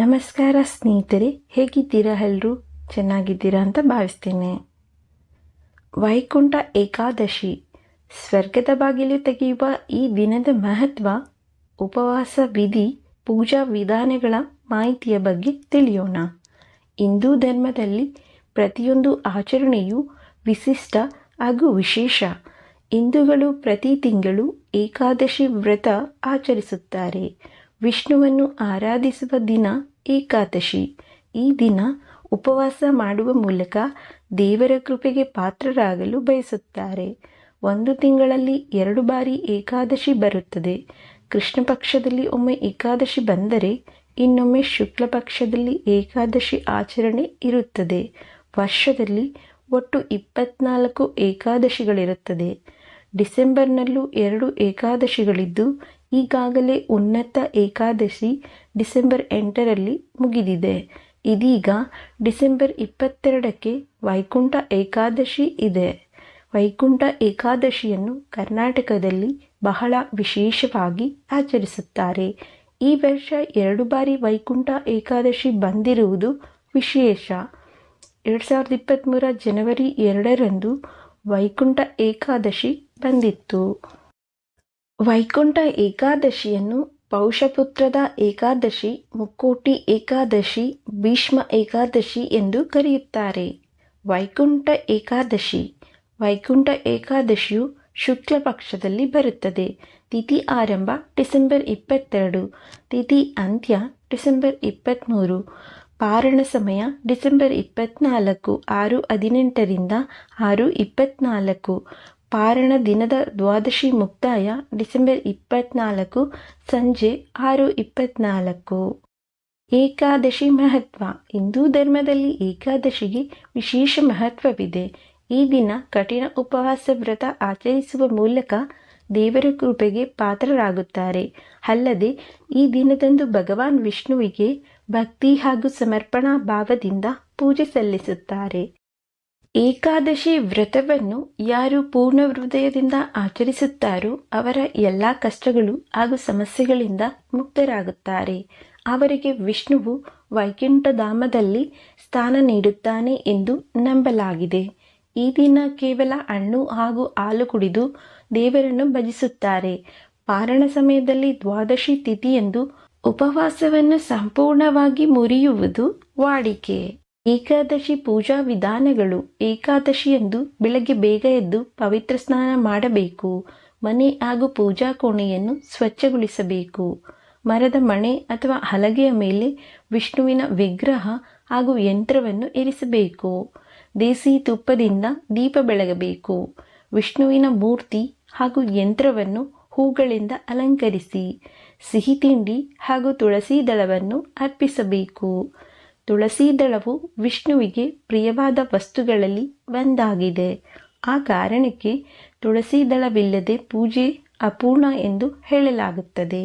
ನಮಸ್ಕಾರ ಸ್ನೇಹಿತರೆ, ಹೇಗಿದ್ದೀರಾ? ಎಲ್ಲರೂ ಚೆನ್ನಾಗಿದ್ದೀರಾ ಅಂತ ಭಾವಿಸ್ತೇನೆ. ವೈಕುಂಠ ಏಕಾದಶಿ, ಸ್ವರ್ಗದ ಬಾಗಿಲು ತೆಗೆಯುವ ಈ ದಿನದ ಮಹತ್ವ, ಉಪವಾಸ ವಿಧಿ, ಪೂಜಾ ವಿಧಾನಗಳ ಮಾಹಿತಿಯ ಬಗ್ಗೆ ತಿಳಿಯೋಣ. ಹಿಂದೂ ಧರ್ಮದಲ್ಲಿ ಪ್ರತಿಯೊಂದು ಆಚರಣೆಯು ವಿಶಿಷ್ಟ ಹಾಗೂ ವಿಶೇಷ. ಹಿಂದೂಗಳು ಪ್ರತಿ ತಿಂಗಳು ಏಕಾದಶಿ ವ್ರತ ಆಚರಿಸುತ್ತಾರೆ. ವಿಷ್ಣುವನ್ನು ಆರಾಧಿಸುವ ದಿನ ಏಕಾದಶಿ. ಈ ದಿನ ಉಪವಾಸ ಮಾಡುವ ಮೂಲಕ ದೇವರ ಕೃಪೆಗೆ ಪಾತ್ರರಾಗಲು ಬಯಸುತ್ತಾರೆ. ಒಂದು ತಿಂಗಳಲ್ಲಿ 2 ಬಾರಿ ಏಕಾದಶಿ ಬರುತ್ತದೆ. ಕೃಷ್ಣ ಪಕ್ಷದಲ್ಲಿ ಒಮ್ಮೆ ಏಕಾದಶಿ ಬಂದರೆ ಇನ್ನೊಮ್ಮೆ ಶುಕ್ಲ ಪಕ್ಷದಲ್ಲಿ ಏಕಾದಶಿ ಆಚರಣೆ ಇರುತ್ತದೆ. ವರ್ಷದಲ್ಲಿ ಒಟ್ಟು 24 ಏಕಾದಶಿಗಳಿರುತ್ತದೆ. ಡಿಸೆಂಬರ್ನಲ್ಲೂ 2 ಏಕಾದಶಿಗಳಿದ್ದು, ಈಗಾಗಲೇ ಉನ್ನತ ಏಕಾದಶಿ ಡಿಸೆಂಬರ್ 8ರಲ್ಲಿ ಮುಗಿದಿದೆ. ಇದೀಗ ಡಿಸೆಂಬರ್ 22ಕ್ಕೆ ವೈಕುಂಠ ಏಕಾದಶಿ ಇದೆ. ವೈಕುಂಠ ಏಕಾದಶಿಯನ್ನು ಕರ್ನಾಟಕದಲ್ಲಿ ಬಹಳ ವಿಶೇಷವಾಗಿ ಆಚರಿಸುತ್ತಾರೆ. ಈ ವರ್ಷ 2 ಬಾರಿ ವೈಕುಂಠ ಏಕಾದಶಿ ಬಂದಿರುವುದು ವಿಶೇಷ. 2023 ಜನವರಿ 2ರಂದು ವೈಕುಂಠ ಏಕಾದಶಿ ಬಂದಿತ್ತು. ವೈಕುಂಠ ಏಕಾದಶಿಯನ್ನು ಪೌಷಪುತ್ರದ ಏಕಾದಶಿ, ಮುಕ್ಕೋಟಿ ಏಕಾದಶಿ, ಭೀಷ್ಮ ಏಕಾದಶಿ ಎಂದು ಕರೆಯುತ್ತಾರೆ. ವೈಕುಂಠ ಏಕಾದಶಿ. ವೈಕುಂಠ ಏಕಾದಶಿಯು ಶುಕ್ಲ ಪಕ್ಷದಲ್ಲಿ ಬರುತ್ತದೆ. ತಿಥಿ ಆರಂಭ ಡಿಸೆಂಬರ್ 22, ತಿಥಿ ಅಂತ್ಯ ಡಿಸೆಂಬರ್ 23. ಪಾರಣ ಸಮಯ ಡಿಸೆಂಬರ್ 24, 6:18ರಿಂದ 6:24. ಪಾರಣ ದಿನದ ದ್ವಾದಶಿ ಮುಕ್ತಾಯ ಡಿಸೆಂಬರ್ 24 ಸಂಜೆ 6:24. ಏಕಾದಶಿ ಮಹತ್ವ. ಹಿಂದೂ ಧರ್ಮದಲ್ಲಿ ಏಕಾದಶಿಗೆ ವಿಶೇಷ ಮಹತ್ವವಿದೆ. ಈ ದಿನ ಕಠಿಣ ಉಪವಾಸ ವ್ರತ ಆಚರಿಸುವ ಮೂಲಕ ದೇವರ ಕೃಪೆಗೆ ಪಾತ್ರರಾಗುತ್ತಾರೆ. ಅಲ್ಲದೆ ಈ ದಿನದಂದು ಭಗವಾನ್ ವಿಷ್ಣುವಿಗೆ ಭಕ್ತಿ ಹಾಗೂ ಸಮರ್ಪಣಾ ಭಾವದಿಂದ ಪೂಜೆ ಸಲ್ಲಿಸುತ್ತಾರೆ. ಏಕಾದಶಿ ವ್ರತವನ್ನು ಯಾರು ಪೂರ್ಣ ಹೃದಯದಿಂದ ಆಚರಿಸುತ್ತಾರೋ ಅವರ ಎಲ್ಲ ಕಷ್ಟಗಳು ಹಾಗೂ ಸಮಸ್ಯೆಗಳಿಂದ ಮುಕ್ತರಾಗುತ್ತಾರೆ. ಅವರಿಗೆ ವಿಷ್ಣುವು ವೈಕುಂಠಧಾಮದಲ್ಲಿ ಸ್ಥಾನ ನೀಡುತ್ತಾನೆ ಎಂದು ನಂಬಲಾಗಿದೆ. ಈ ದಿನ ಕೇವಲ ಹಣ್ಣು ಹಾಗೂ ಹಾಲು ಕುಡಿದು ದೇವರನ್ನು ಭಜಿಸುತ್ತಾರೆ. ಪಾರಣ ಸಮಯದಲ್ಲಿ ದ್ವಾದಶಿ ತಿಥಿಯಂದು ಉಪವಾಸವನ್ನು ಸಂಪೂರ್ಣವಾಗಿ ಮುರಿಯುವುದು ವಾಡಿಕೆ. ಏಕಾದಶಿ ಪೂಜಾ ವಿಧಾನಗಳು. ಏಕಾದಶಿಯಂದು ಬೆಳಗ್ಗೆ ಬೇಗ ಎದ್ದು ಪವಿತ್ರ ಸ್ನಾನ ಮಾಡಬೇಕು. ಮನೆ ಹಾಗೂ ಪೂಜಾ ಕೋಣೆಯನ್ನು ಸ್ವಚ್ಛಗೊಳಿಸಬೇಕು. ಮರದ ಮಣೆ ಅಥವಾ ಹಲಗೆಯ ಮೇಲೆ ವಿಷ್ಣುವಿನ ವಿಗ್ರಹ ಹಾಗೂ ಯಂತ್ರವನ್ನು ಇರಿಸಬೇಕು. ದೇಸಿ ತುಪ್ಪದಿಂದ ದೀಪ ಬೆಳಗಬೇಕು. ವಿಷ್ಣುವಿನ ಮೂರ್ತಿ ಹಾಗೂ ಯಂತ್ರವನ್ನು ಹೂಗಳಿಂದ ಅಲಂಕರಿಸಿ ಸಿಹಿ ತಿಂಡಿ ಹಾಗೂ ತುಳಸಿ ದಳವನ್ನು ಅರ್ಪಿಸಬೇಕು. ತುಳಸಿ ದಳವು ವಿಷ್ಣುವಿಗೆ ಪ್ರಿಯವಾದ ವಸ್ತುಗಳಲ್ಲಿ ಒಂದಾಗಿದೆ. ಆ ಕಾರಣಕ್ಕೆ ತುಳಸಿ ದಳವಿಲ್ಲದೆ ಪೂಜೆ ಅಪೂರ್ಣ ಎಂದು ಹೇಳಲಾಗುತ್ತದೆ.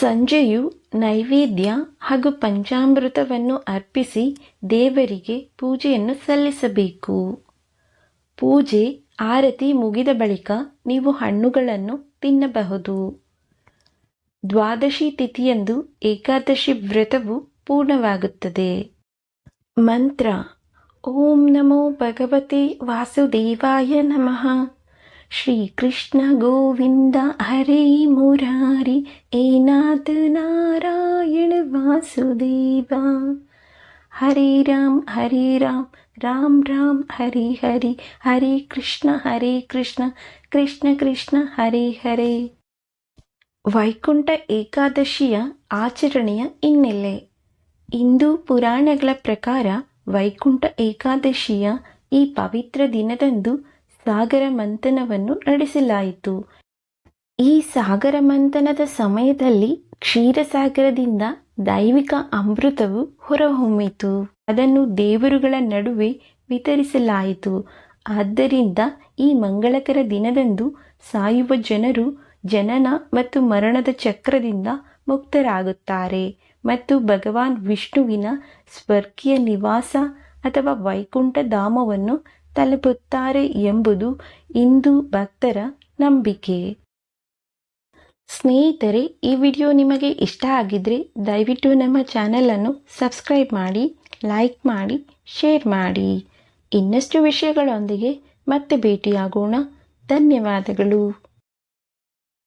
ಸಂಜೆಯು ನೈವೇದ್ಯ ಹಾಗೂ ಪಂಚಾಮೃತವನ್ನು ಅರ್ಪಿಸಿ ದೇವರಿಗೆ ಪೂಜೆಯನ್ನು ಸಲ್ಲಿಸಬೇಕು. ಪೂಜೆ ಆರತಿ ಮುಗಿದ ಬಳಿಕ ನೀವು ಹಣ್ಣುಗಳನ್ನು ತಿನ್ನಬಹುದು. ದ್ವಾದಶಿ ತಿಥಿಯಂದು ಏಕಾದಶಿ ವ್ರತವು ಪೂರ್ಣವಾಗುತ್ತದೆ. ಮಂತ್ರ. ಓಂ ನಮೋ ಭಗವತೆ ವಾಸುದೇವಾಯ ನಮಃ. ಶ್ರೀ ಕೃಷ್ಣ ಗೋವಿಂದ ಹರೇ ಮುರಾರಿ, ಹೇ ನಾಥ ನಾರಾಯಣ ವಾಸುದೇವ. ಹರೇ ರಾಮ್ ರಾಮ್ ರಾಮ್ ಹರಿ ಹರಿ, ಹರೇ ಕೃಷ್ಣ ಕೃಷ್ಣ ಕೃಷ್ಣ ಹರೇ ಹರೇ. ವೈಕುಂಠ ಏಕಾದಶಿಯ ಆಚರಣೆಯ ಹಿನ್ನೆಲೆ. ಹಿಂದೂ ಪುರಾಣಗಳ ಪ್ರಕಾರ ವೈಕುಂಠ ಏಕಾದಶಿಯ ಈ ಪವಿತ್ರ ದಿನದಂದು ಸಾಗರ ಮಂಥನವನ್ನು ನಡೆಸಲಾಯಿತು. ಈ ಸಾಗರ ಮಂಥನದ ಸಮಯದಲ್ಲಿ ಕ್ಷೀರಸಾಗರದಿಂದ ದೈವಿಕ ಅಮೃತವು ಹೊರಹೊಮ್ಮಿತು. ಅದನ್ನು ದೇವರುಗಳ ನಡುವೆ ವಿತರಿಸಲಾಯಿತು. ಆದ್ದರಿಂದ ಈ ಮಂಗಳಕರ ದಿನದಂದು ಸಾಯುವ ಜನರು ಜನನ ಮತ್ತು ಮರಣದ ಚಕ್ರದಿಂದ ಮುಕ್ತರಾಗುತ್ತಾರೆ ಮತ್ತು ಭಗವಾನ್ ವಿಷ್ಣುವಿನ ಸ್ವರ್ಗೀಯ ನಿವಾಸ ಅಥವಾ ವೈಕುಂಠ ಧಾಮವನ್ನು ತಲುಪುತ್ತಾರೆ ಎಂಬುದು ಹಿಂದೂ ಭಕ್ತರ ನಂಬಿಕೆ. ಸ್ನೇಹಿತರೆ, ಈ ವಿಡಿಯೋ ನಿಮಗೆ ಇಷ್ಟ ಆಗಿದ್ದರೆ ದಯವಿಟ್ಟು ನಮ್ಮ ಚಾನಲನ್ನು ಸಬ್ಸ್ಕ್ರೈಬ್ ಮಾಡಿ, ಲೈಕ್ ಮಾಡಿ, ಶೇರ್ ಮಾಡಿ. ಇನ್ನಷ್ಟು ವಿಷಯಗಳೊಂದಿಗೆ ಮತ್ತೆ ಭೇಟಿಯಾಗೋಣ. ಧನ್ಯವಾದಗಳು.